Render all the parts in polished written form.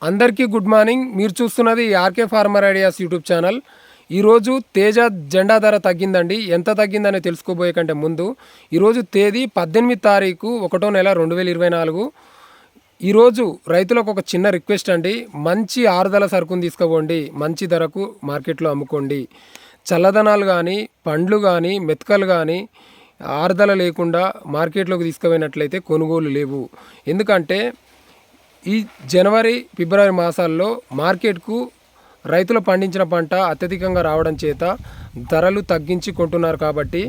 అందరికీ good morning. మీరు చూస్తున్నది RK farmer ideas YouTube channel. ఈరోజు తేజ జెండా ధర తగ్గిందండి. ఎంత తగ్గిందని తెలుసుకోబోయే కంటే ముందు ఈరోజు తేదీ 18 తారీఖు 1వ నెల 2024. ఈరోజు రైతులకు ఒక చిన్న రిక్వెస్ట్ అండి. మంచి ఆరుదల సరుకును తీసుకోండి, మంచి ధరకు మార్కెట్లో అమ్ముకోండి. చల్లదనాలు కానీ, పండ్లు కానీ, మెతకలు కానీ ఆరుదల లేకుండా మార్కెట్లోకి తీసుకుపోయినట్లయితే కొనుగోలు లేవు. ఎందుకంటే ఈ జనవరి ఫిబ్రవరి మాసాల్లో మార్కెట్కు రైతులు పండించిన పంట అత్యధికంగా రావడం చేత ధరలు తగ్గించి కొంటున్నారు. కాబట్టి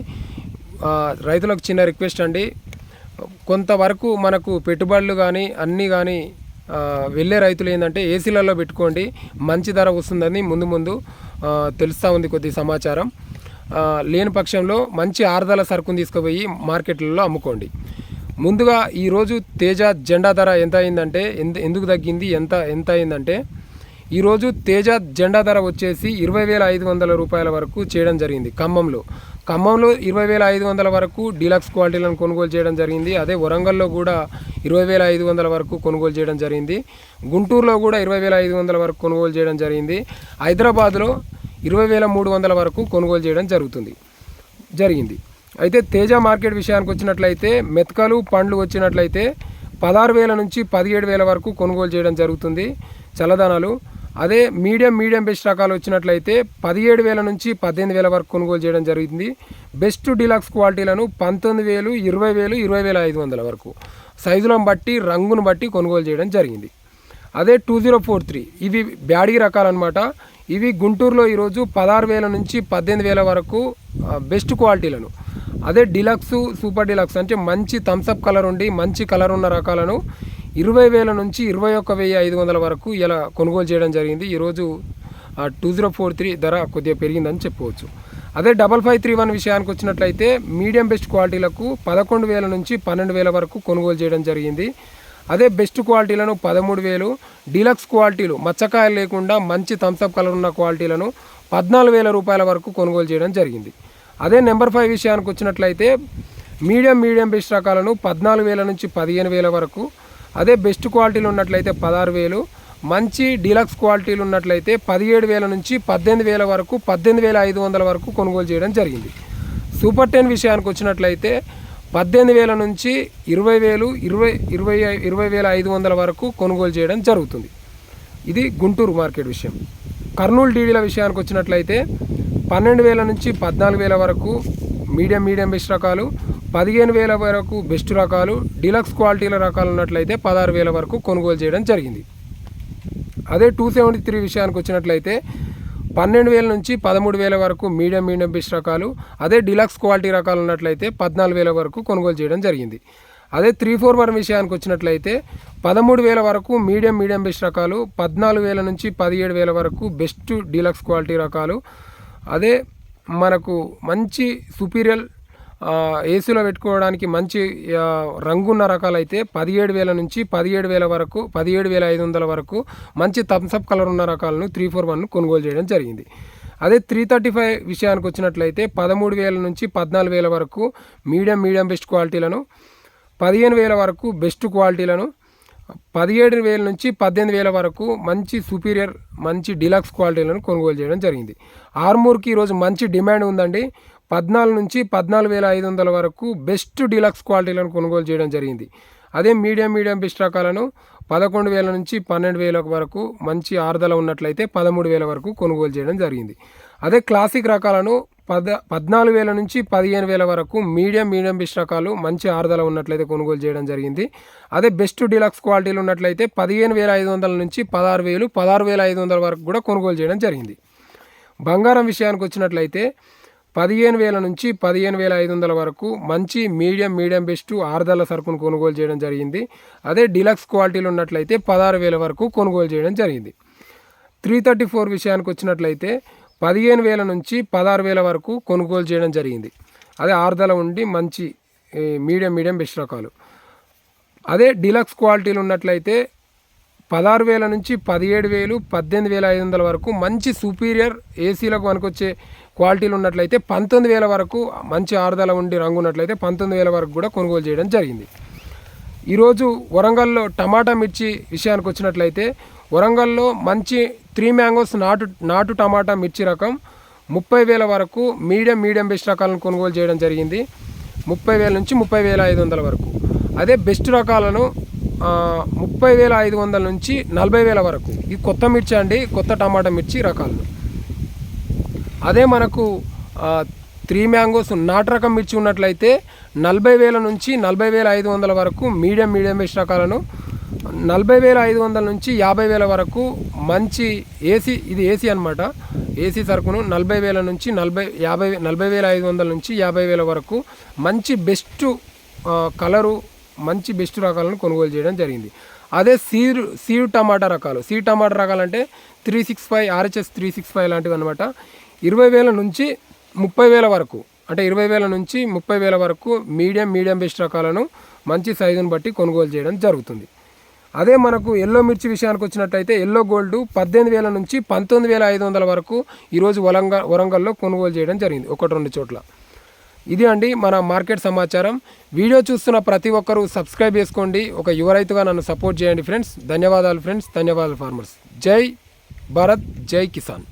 రైతులకు చిన్న రిక్వెస్ట్ అండి. కొంతవరకు మనకు పెట్టుబడులు కానీ అన్నీ కానీ వెళ్ళే రైతులు ఏంటంటే ఏసీలలో పెట్టుకోండి, మంచి ధర వస్తుందని ముందు తెలుస్తూ ఉంది కొద్ది సమాచారం. లేని పక్షంలో మంచి ఆరుదల సరుకును తీసుకుపోయి మార్కెట్లలో అమ్ముకోండి. ముందుగా ఈరోజు తేజ జెండా ధర ఎంత అయిందంటే ఎందుకు తగ్గింది, ఎంత అయిందంటే ఈరోజు తేజ జెండా ధర వచ్చేసి 20,500 రూపాయల వరకు చేయడం జరిగింది. ఖమ్మంలో 20,500 వరకు డీలక్స్ క్వాలిటీలను కొనుగోలు చేయడం జరిగింది. అదే వరంగల్లో కూడా 20,500 వరకు కొనుగోలు చేయడం జరిగింది. గుంటూరులో కూడా 20,500 వరకు కొనుగోలు చేయడం జరిగింది. హైదరాబాద్లో 20,300 వరకు కొనుగోలు చేయడం జరిగింది. అయితే తేజ మార్కెట్ విషయానికి వచ్చినట్లయితే మెతకలు పండ్లు వచ్చినట్లయితే 16,000 నుంచి 17,000 వరకు కొనుగోలు చేయడం జరుగుతుంది చల్లదనాలు. అదే మీడియం బెస్ట్ రకాలు వచ్చినట్లయితే 17,000 నుంచి 18,000 వరకు కొనుగోలు చేయడం జరిగింది. బెస్ట్ డీలక్స్ క్వాలిటీలను 19,000, 20,000, 20,500 వరకు సైజులను బట్టి రంగును బట్టి కొనుగోలు చేయడం జరిగింది. అదే 2043 ఇవి బ్యాడీ రకాలు అనమాట. ఇవి గుంటూరులో ఈరోజు 16,000 నుంచి 18,000 వరకు బెస్ట్ క్వాలిటీలను, అదే డీలక్స్ సూపర్ డీలక్స్ అంటే మంచి థమ్సప్ కలర్ ఉండి మంచి కలర్ ఉన్న రకాలను 20,000 నుంచి 21,500 వరకు ఇలా కొనుగోలు చేయడం జరిగింది. ఈరోజు 2043 ధర కొద్దిగా పెరిగిందని చెప్పవచ్చు. అదే 5531 విషయానికి వచ్చినట్లయితే మీడియం బెస్ట్ క్వాలిటీలకు 11,000 నుంచి 12,000 వరకు కొనుగోలు చేయడం జరిగింది. అదే బెస్ట్ క్వాలిటీలను 13,000, డీలక్స్ క్వాలిటీలు మచ్చకాయలు లేకుండా మంచి థమ్సప్ కలర్ ఉన్న క్వాలిటీలను 14,000 రూపాయల వరకు కొనుగోలు చేయడం జరిగింది. అదే నెంబర్ 5 విషయానికి వచ్చినట్లయితే మీడియం బెస్ట్ రకాలను 14,000 నుంచి 15,000 వరకు, అదే బెస్ట్ క్వాలిటీలు ఉన్నట్లయితే 16,000, మంచి డీలక్స్ క్వాలిటీలు ఉన్నట్లయితే 17,000 నుంచి 18,000 వరకు, 18,500 వరకు కొనుగోలు చేయడం జరిగింది. సూపర్ 10 విషయానికి వచ్చినట్లయితే 18,000 నుంచి 20,000, 20,500 వరకు కొనుగోలు చేయడం జరుగుతుంది. ఇది గుంటూరు మార్కెట్ విషయం. కర్నూలు డీడీల విషయానికి వచ్చినట్లయితే 12,000 నుంచి 14,000 వరకు మీడియం బెస్ట్ రకాలు, 15,000 వరకు బెస్ట్ రకాలు, డీలక్స్ క్వాలిటీల రకాలు ఉన్నట్లయితే 16,000 వరకు కొనుగోలు చేయడం జరిగింది. అదే 273 విషయానికి వచ్చినట్లయితే 12,000 నుంచి 13,000 వరకు మీడియం బెస్ట్ రకాలు, అదే డీలక్స్ క్వాలిటీ రకాలు ఉన్నట్లయితే 14,000 వరకు కొనుగోలు చేయడం జరిగింది. అదే 341 విషయానికి వచ్చినట్లయితే 13,000 వరకు మీడియం బెస్ట్ రకాలు, 14,000 నుంచి 17,000 వరకు బెస్ట్ డీలక్స్ క్వాలిటీ రకాలు, అదే మనకు మంచి సుపీరియర్ ఏసీలో పెట్టుకోవడానికి మంచి రంగున్న రకాలు అయితే 17,000 నుంచి 17,000 వరకు, 17,500 వరకు మంచి థమ్సప్ కలర్ ఉన్న రకాలను 341 కొనుగోలు చేయడం జరిగింది. అదే 335 విషయానికి వచ్చినట్లయితే 13,000 నుంచి 14,000 వరకు మీడియం బెస్ట్ క్వాలిటీలను, 15,000 వరకు బెస్ట్ క్వాలిటీలను, 17,000 నుంచి 18,000 వరకు మంచి సుపీరియర్ మంచి డీలక్స్ క్వాలిటీలను కొనుగోలు చేయడం జరిగింది. ఆర్మూర్కి ఈరోజు మంచి డిమాండ్ ఉందండి. 14 నుంచి 14,500 వరకు బెస్ట్ డీలక్స్ క్వాలిటీలను కొనుగోలు చేయడం జరిగింది. అదే మీడియం బెస్ట్ రకాలను 11,000 నుంచి 12,000 వరకు మంచి ఆరుదల ఉన్నట్లయితే 13,000 వరకు కొనుగోలు చేయడం జరిగింది. అదే క్లాసిక్ రకాలను 14,000 నుంచి 15,000 వరకు మీడియం బెస్ట్ రకాలు మంచి ఆరుదల ఉన్నట్లయితే కొనుగోలు చేయడం జరిగింది. అదే బెస్ట్ డీలక్స్ క్వాలిటీలు ఉన్నట్లయితే 15,500 నుంచి 16,000, 16,500 వరకు కూడా కొనుగోలు చేయడం జరిగింది. బంగారం విషయానికి వచ్చినట్లయితే 15,000 నుంచి 15,500 వరకు మంచి మీడియం బెస్ట్ ఆరుదల సరుకును కొనుగోలు చేయడం జరిగింది. అదే డీలక్స్ క్వాలిటీలు ఉన్నట్లయితే 16,000 వరకు కొనుగోలు చేయడం జరిగింది. 334 విషయానికి వచ్చినట్లయితే 15,000 నుంచి 16,000 వరకు కొనుగోలు చేయడం జరిగింది. అదే ఆరుదల ఉండి మంచి మీడియం బెస్ట్ రకాలు. అదే డీలక్స్ క్వాలిటీలు ఉన్నట్లయితే 16,000 నుంచి 17,000, 18,500 వరకు మంచి సుపీరియర్ ఏసీలకు పనికొచ్చే క్వాలిటీలు ఉన్నట్లయితే 19,000 వరకు మంచి ఆరుదల ఉండి రంగు ఉన్నట్లయితే 19,000 వరకు కూడా కొనుగోలు చేయడం జరిగింది. ఈరోజు వరంగల్లో టమాటా మిర్చి విషయానికి వచ్చినట్లయితే వరంగల్లో మంచి 3 మ్యాంగోస్ నాటు టమాటా మిర్చి రకం 30,000 వరకు మీడియం బెస్ట్ రకాలను కొనుగోలు చేయడం జరిగింది. 30,000 నుంచి 30,500 వరకు. అదే బెస్ట్ రకాలను 30,500 నుంచి 40,000 వరకు. ఇది కొత్త మిర్చి అండి, కొత్త టమాటా మిర్చి రకాలు. అదే మనకు 3 మ్యాంగోస్ నాటు రకం మిర్చి ఉన్నట్లయితే 40,000 నుంచి 40,500 వరకు మీడియం బెస్ట్ రకాలను, 40,500 నుంచి 50,000 వరకు మంచి ఏసీ అనమాట. ఏసీ సరుకును 40,000 నుంచి 40,500 నుంచి 50,000 వరకు మంచి బెస్ట్ కలరు, మంచి బెస్ట్ రకాలను కొనుగోలు చేయడం జరిగింది. అదే సీడ్ టమాటా రకాలు అంటే 365 RHS 365 లాంటివి అనమాట. 20,000 నుంచి 30,000 వరకు, అంటే 20,000 నుంచి 30,000 వరకు మీడియం బెస్ట్ రకాలను మంచి సైజును బట్టి కొనుగోలు చేయడం జరుగుతుంది. అదే మనకు ఎల్లో మిర్చి విషయానికి వచ్చినట్టయితే ఎల్లో గోల్డ్ 18,000 నుంచి 19,500 వరకు ఈరోజు వరంగల్లో కొనుగోలు చేయడం జరిగింది 1-2 చోట్ల. ఇది అండి మన మార్కెట్ సమాచారం. వీడియో చూస్తున్న ప్రతి ఒక్కరూ సబ్స్క్రైబ్ చేసుకోండి. ఒక యువ రైతుగా నన్ను సపోర్ట్ చేయండి ఫ్రెండ్స్. ధన్యవాదాలు ఫ్రెండ్స్, ధన్యవాదాలు ఫార్మర్స్. జై భారత్, జై కిసాన్.